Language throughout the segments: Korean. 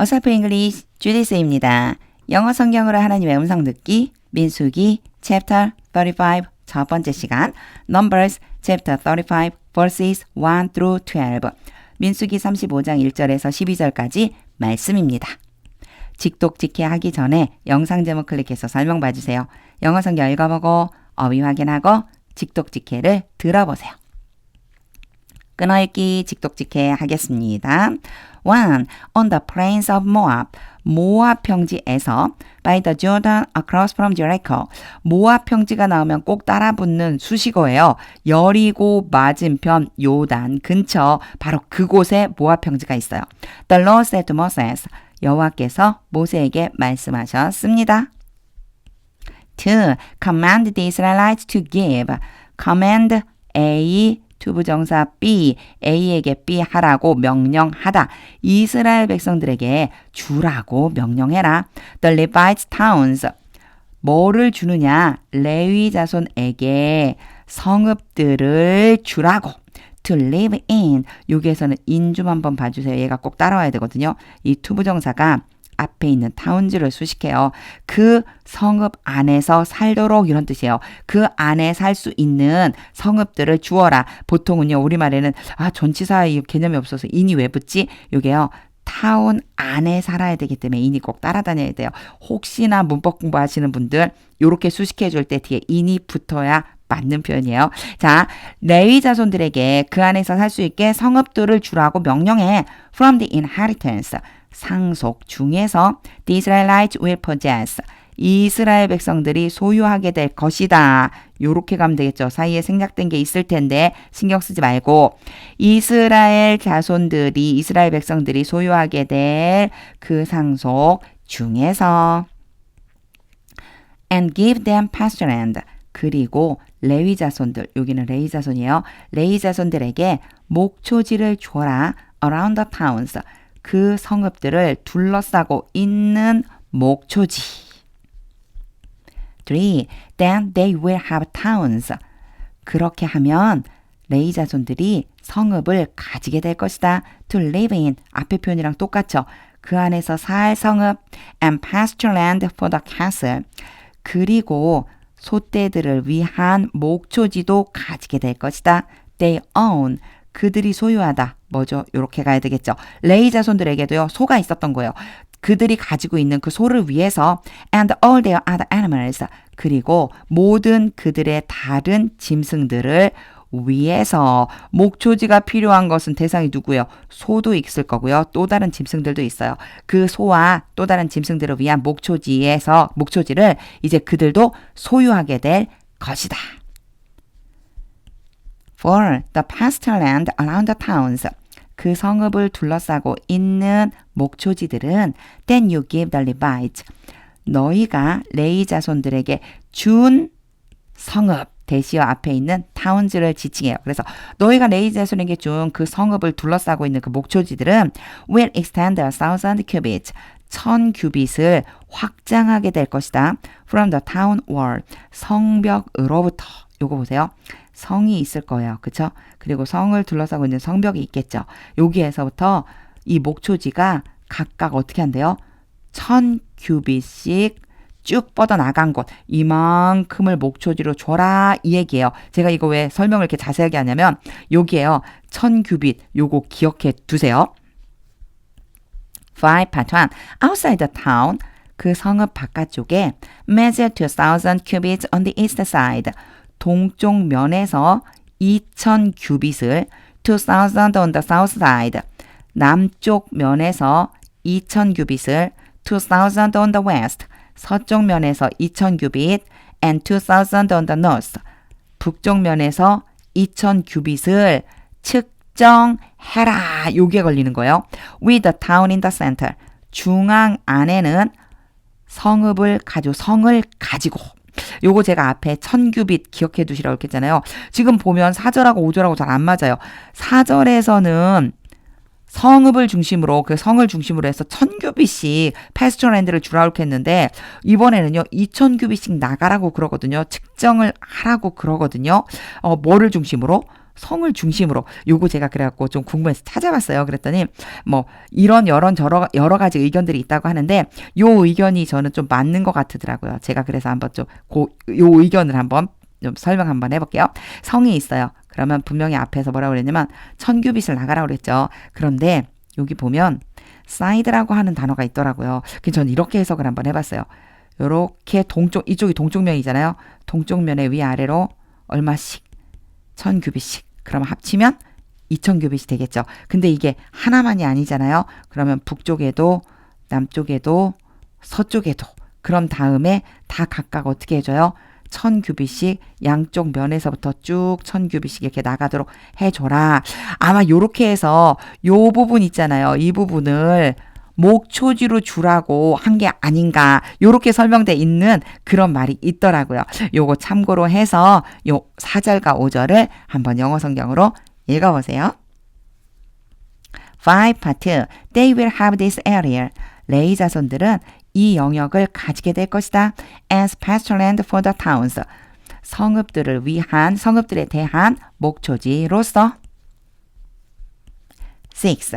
어설프 잉글리시 주디스입니다. 영어 성경으로 하나님의 음성 듣기 민수기 chapter 35 첫 번째 시간 Numbers chapter 35 verses 1 through 12 민수기 35장 1절에서 12절까지 말씀입니다. 직독직해 하기 전에 영상 제목 클릭해서 설명 봐주세요. 영어 성경 읽어보고 어휘 확인하고 직독직해를 들어보세요. 끊어읽기 직독직해 하겠습니다. 1. On the plains of Moab, 모압 평지에서 by the Jordan across from Jericho. 모압 평지가 나오면 꼭 따라붙는 수식어예요. 여리고 맞은편 요단 근처 바로 그곳에 모압 평지가 있어요. The Lord said to Moses. 여호와께서 모세에게 말씀하셨습니다. 2. Command the Israelites to give. Command A 투부정사 B, A에게 B 하라고 명령하다. 이스라엘 백성들에게 주라고 명령해라. The Levites towns. 뭐를 주느냐? 레위 자손에게 성읍들을 주라고. To live in. 여기에서는 in 좀 한번 봐주세요. 얘가 꼭 따라와야 되거든요. 이 투부정사가 앞에 있는 타운즈를 수식해요. 그 성읍 안에서 살도록 이런 뜻이에요. 그 안에 살 수 있는 성읍들을 주어라. 보통은요. 우리말에는 전치사 개념이 없어서 인이 왜 붙지? 이게요. 타운 안에 살아야 되기 때문에 인이 꼭 따라다녀야 돼요. 혹시나 문법 공부하시는 분들 이렇게 수식해 줄 때 뒤에 인이 붙어야 맞는 표현이에요. 자, 레위 자손들에게 그 안에서 살 수 있게 성읍들을 주라고 명령해. From the inheritance. 상속 중에서 the Israelites will possess. 이스라엘 백성들이 소유하게 될 것이다. 요렇게 가면 되겠죠. 사이에 생략된 게 있을 텐데 신경 쓰지 말고 이스라엘 자손들이 이스라엘 백성들이 소유하게 될 그 상속 중에서 and give them pasture land. 그리고 레위 자손들, 여기는 레위 자손이에요. 레위 자손들에게 목초지를 줘라. around the towns. 그 성읍들을 둘러싸고 있는 목초지. 3. Then they will have towns. 그렇게 하면 레위 자손들이 성읍을 가지게 될 것이다. To live in. 앞에 표현이랑 똑같죠. 그 안에서 살 성읍. And pasture land for the cattle. 그리고 소떼들을 위한 목초지도 가지게 될 것이다. They own. 그들이 소유하다. 뭐죠? 이렇게 가야 되겠죠. 레위 자손들에게도요. 소가 있었던 거예요. 그들이 가지고 있는 그 소를 위해서 and all their other animals. 그리고 모든 그들의 다른 짐승들을 위해서 목초지가 필요한 것은 대상이 누구예요? 소도 있을 거고요. 또 다른 짐승들도 있어요. 그 소와 또 다른 짐승들을 위한 목초지를 이제 그들도 소유하게 될 것이다. For the pasture land around the towns. 그 성읍을 둘러싸고 있는 목초지들은 then you give the Levites. 너희가 레위 자손들에게 준 성읍. 대시어 앞에 있는 타운즈를 지칭해요. 그래서 너희가 레위 자손에게 준 그 성읍을 둘러싸고 있는 그 목초지들은 will extend 1,000 cubits. 1,000규빗을 확장하게 될 것이다. From the town wall. 성벽으로부터. 요거 보세요. 성이 있을 거예요. 그쵸? 그리고 성을 둘러싸고 있는 성벽이 있겠죠. 여기에서부터 이 목초지가 각각 어떻게 한대요? 1,000규빗씩 쭉 뻗어나간 곳. 이만큼을 목초지로 줘라 이 얘기예요. 제가 이거 왜 설명을 이렇게 자세하게 하냐면 여기에요. 1,000규빗 요거 기억해 두세요. 5. Part 1. Outside the town. 그 성읍 바깥쪽에 measure 2,000 cubits on the east side. 동쪽 면에서 2,000규빗을 2,000 on the south side. 남쪽 면에서 2,000규빗을 2,000 on the west. 서쪽 면에서 2,000규빗 and 2,000 on the north. 북쪽 면에서 2,000규빗을 측정해라. 요게 걸리는 거예요. With the town in the center. 중앙 안에는 성을 가지고. 요거 제가 앞에 1,000규빗 기억해 두시라고 했잖아요. 지금 보면 4절하고 5절하고 잘 안 맞아요. 4절에서는 성읍을 중심으로 그 성을 중심으로 해서 1,000규빗씩 패스처랜드를 주라고 했는데 이번에는요 2,000규빗씩 나가라고 그러거든요. 측정을 하라고 그러거든요. 뭐를 중심으로? 성을 중심으로 요거 제가 그래갖고 좀 궁금해서 찾아봤어요. 그랬더니 뭐 이런 여러 가지 의견들이 있다고 하는데 요 의견이 저는 좀 맞는 것 같더라고요. 제가 그래서 한번 좀 요 의견을 한번 좀 설명 한번 해볼게요. 성이 있어요. 그러면 분명히 앞에서 뭐라고 그랬냐면 1000규빗을 나가라고 그랬죠. 그런데 여기 보면 side라고 하는 단어가 있더라고요. 그래서 저는 이렇게 해석을 한번 해봤어요. 요렇게 이쪽이 동쪽면이잖아요. 동쪽면의 위아래로 얼마씩 1000규빗씩. 그럼 합치면 2000규빗이 되겠죠. 근데 이게 하나만이 아니잖아요. 그러면 북쪽에도 남쪽에도 서쪽에도 그럼 다음에 다 각각 어떻게 해줘요? 1000규빗씩 양쪽 면에서부터 쭉 1000규빗씩 이렇게 나가도록 해줘라. 아마 요렇게 해서 요 부분 있잖아요. 이 부분을 목초지로 주라고 한 게 아닌가 요렇게 설명돼 있는 그런 말이 있더라고요. 요거 참고로 해서 요 4절과 5절을 한번 영어 성경으로 읽어보세요. 5 part They will have this area. 레위 자손들은 이 영역을 가지게 될 것이다. As pastureland for the towns. 성읍들에 대한 목초지로서. 6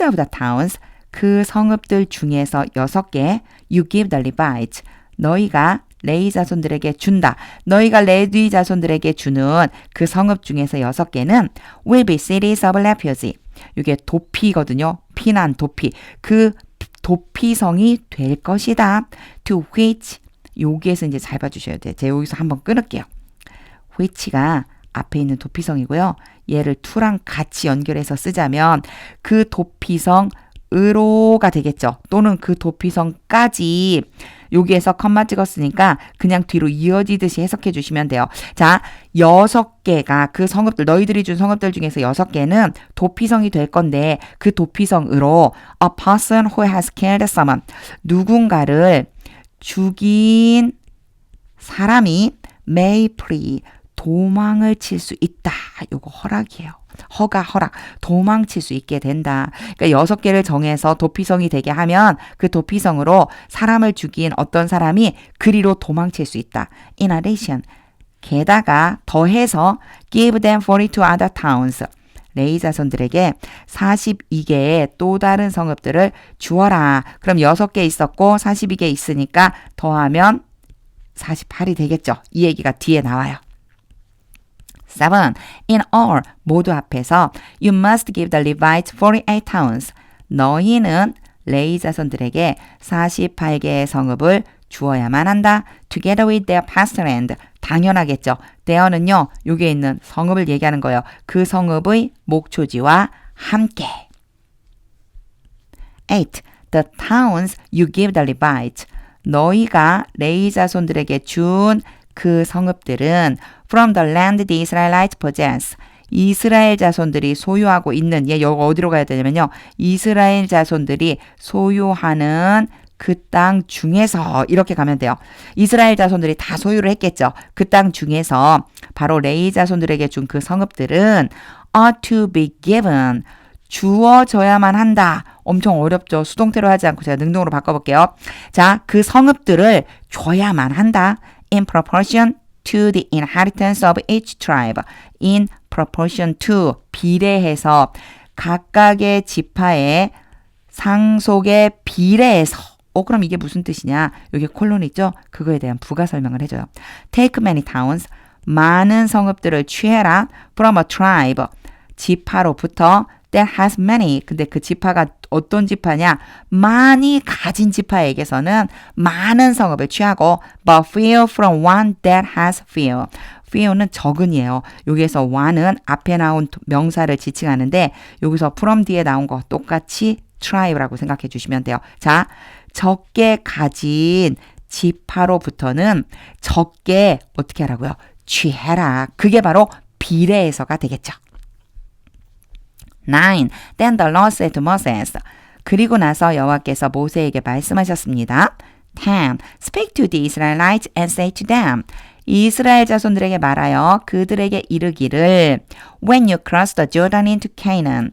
of the towns. 그 성읍들 중에서 6개 you give the Levites. 너희가 레위 자손들에게 준다. 너희가 레위 자손들에게 주는 그 성읍 중에서 6개는 will be cities of refuge. 이게 도피거든요. 피난 도피. 그 도피성이 될 것이다. To which 여기에서 이제 잘 봐주셔야 돼요. 제가 여기서 한번 끊을게요. which가 앞에 있는 도피성이고요. 얘를 to랑 같이 연결해서 쓰자면 그 도피성 으로가 되겠죠. 또는 그 도피성까지 여기에서 컴마 찍었으니까 그냥 뒤로 이어지듯이 해석해 주시면 돼요. 자, 6개가 그 성읍들, 너희들이 준 성읍들 중에서 6개는 도피성이 될 건데 그 도피성으로 a person who has killed someone, 누군가를 죽인 사람이 may flee, 도망을 칠 수 있다. 요거 허락이에요. 허락. 도망칠 수 있게 된다. 그러니까 6개를 정해서 도피성이 되게 하면 그 도피성으로 사람을 죽인 어떤 사람이 그리로 도망칠 수 있다. In addition, 게다가 더해서 give them 42 other towns. 레위 자손들에게 42개의 또 다른 성읍들을 주어라. 그럼 6개 있었고 42개 있으니까 더하면 48이 되겠죠. 이 얘기가 뒤에 나와요. 7. In all, 모두 합해서 You must give the Levites 48 towns. 너희는 레위 자손들에게 48개의 성읍을 주어야만 한다. Together with their pastureland. 당연하겠죠. there는요. 여기에 있는 성읍을 얘기하는 거예요. 그 성읍의 목초지와 함께. 8. The towns you give the Levites. 너희가 레위 자손들에게 준 그 성읍들은 from the land the Israelites possess. 이스라엘 자손들이 소유하고 있는, 여기 어디로 가야 되냐면요. 이스라엘 자손들이 소유하는 그 땅 중에서 이렇게 가면 돼요. 이스라엘 자손들이 다 소유를 했겠죠. 그 땅 중에서 바로 레위 자손들에게 준 그 성읍들은 ought to be given. 주어져야만 한다. 엄청 어렵죠. 수동태로 하지 않고 제가 능동으로 바꿔볼게요. 자, 그 성읍들을 줘야만 한다. In proportion to the inheritance of each tribe. In proportion to, 비례해서 각각의 지파의 상속에 비례해서. 그럼 이게 무슨 뜻이냐? 여기 콜론 있죠? 그거에 대한 부가 설명을 해줘요. Take many towns. 많은 성읍들을 취해라. From a tribe. 지파로부터 that has many. 근데 그 지파가 어떤 지파냐? 많이 가진 지파에게서는 많은 성읍을 취하고 but few from one that has few. few는 적은이에요. 여기에서 one은 앞에 나온 명사를 지칭하는데 여기서 from 뒤에 나온 거 똑같이 tribe라고 생각해 주시면 돼요. 자, 적게 가진 지파로부터는 적게 어떻게 하라고요? 취해라. 그게 바로 비례해서가 되겠죠. 9. Then the Lord said to Moses. 그리고 나서 여호와께서 모세에게 말씀하셨습니다. 10. Speak to the Israelites and say to them. 이스라엘 자손들에게 말하여 그들에게 이르기를 When you cross the Jordan into Canaan.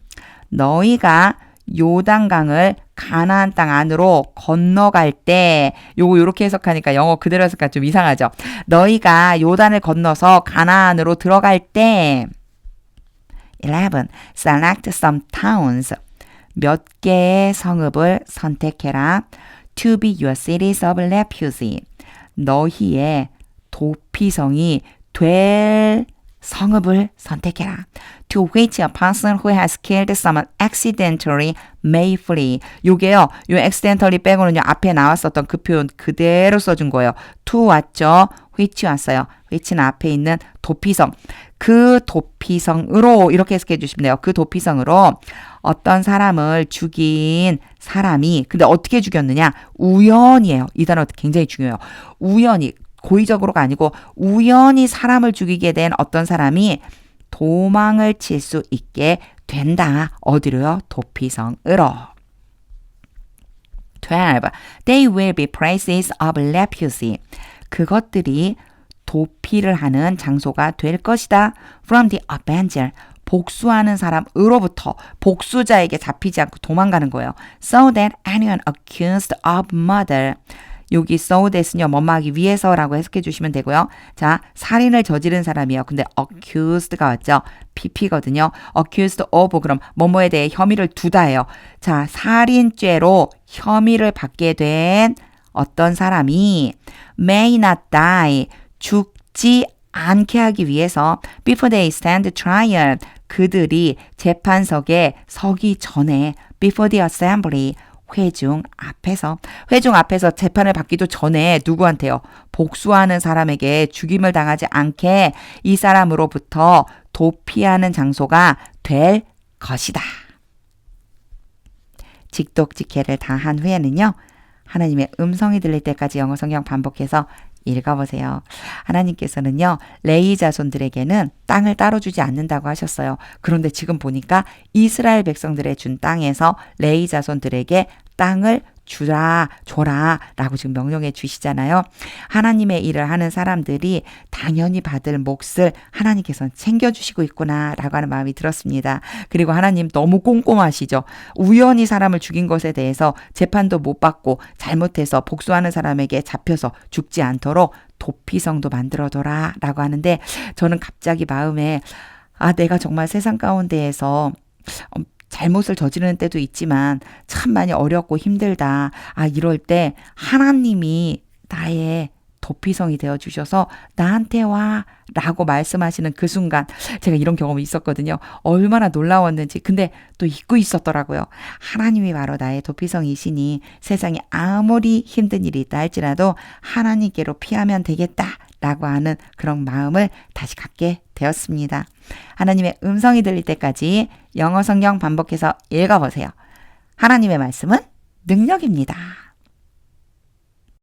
너희가 요단강을 가나안 땅 안으로 건너갈 때 요거 요렇게 해석하니까 영어 그대로 해석하니까 좀 이상하죠. 너희가 요단을 건너서 가나안으로 들어갈 때 11. Select some towns. 몇 개의 성읍을 선택해라. To be your cities of refuge. 너희의 도피성이 될 성읍을 선택해라. To which a person who has killed someone accidentally may flee. 요게요. 요 accidentally 빼고는요. 앞에 나왔었던 그 표현 그대로 써준 거예요. to 왔죠. which 왔어요. which는 앞에 있는 도피성. 그 도피성으로 이렇게 해석해 주시면 돼요. 그 도피성으로 어떤 사람을 죽인 사람이 근데 어떻게 죽였느냐? 우연이에요. 이 단어 굉장히 중요해요. 우연히 고의적으로가 아니고 우연히 사람을 죽이게 된 어떤 사람이 도망을 칠 수 있게 된다. 어디로요? 도피성으로. 12. They will be places of refuge. 그것들이 도피를 하는 장소가 될 것이다. From the avenger. 복수하는 사람으로부터 복수자에게 잡히지 않고 도망가는 거예요. So that anyone accused of murder. 여기 so that은요. 뭐뭐 하기 위해서라고 해석해 주시면 되고요. 자, 살인을 저지른 사람이요. 근데 accused가 왔죠. pp거든요. accused of 그럼 뭐뭐에 대해 혐의를 두다예요. 자, 살인죄로 혐의를 받게 된 어떤 사람이 may not die. 죽지 않게 하기 위해서 before they stand trial. 그들이 재판석에 서기 전에 before the assembly. 회중 앞에서 재판을 받기도 전에 누구한테요? 복수하는 사람에게 죽임을 당하지 않게 이 사람으로부터 도피하는 장소가 될 것이다. 직독직해를 다 한 후에는요. 하나님의 음성이 들릴 때까지 영어 성경 반복해서 읽어보세요. 하나님께서는요. 레위 자손들에게는 땅을 따로 주지 않는다고 하셨어요. 그런데 지금 보니까 이스라엘 백성들의 준 땅에서 레위 자손들에게 땅을 줘라 라고 지금 명령해 주시잖아요. 하나님의 일을 하는 사람들이 당연히 받을 몫을 하나님께서는 챙겨주시고 있구나 라고 하는 마음이 들었습니다. 그리고 하나님 너무 꼼꼼하시죠. 우연히 사람을 죽인 것에 대해서 재판도 못 받고 잘못해서 복수하는 사람에게 잡혀서 죽지 않도록 도피성도 만들어둬라 라고 하는데 저는 갑자기 마음에 내가 정말 세상 가운데에서 잘못을 저지르는 때도 있지만 참 많이 어렵고 힘들다. 이럴 때 하나님이 나의 도피성이 되어주셔서 나한테 와 라고 말씀하시는 그 순간 제가 이런 경험이 있었거든요. 얼마나 놀라웠는지. 근데 또 잊고 있었더라고요. 하나님이 바로 나의 도피성이시니 세상에 아무리 힘든 일이 있다 할지라도 하나님께로 피하면 되겠다 라고 하는 그런 마음을 다시 갖게 되었습니다. 하나님의 음성이 들릴 때까지 영어 성경 반복해서 읽어보세요. 하나님의 말씀은 능력입니다.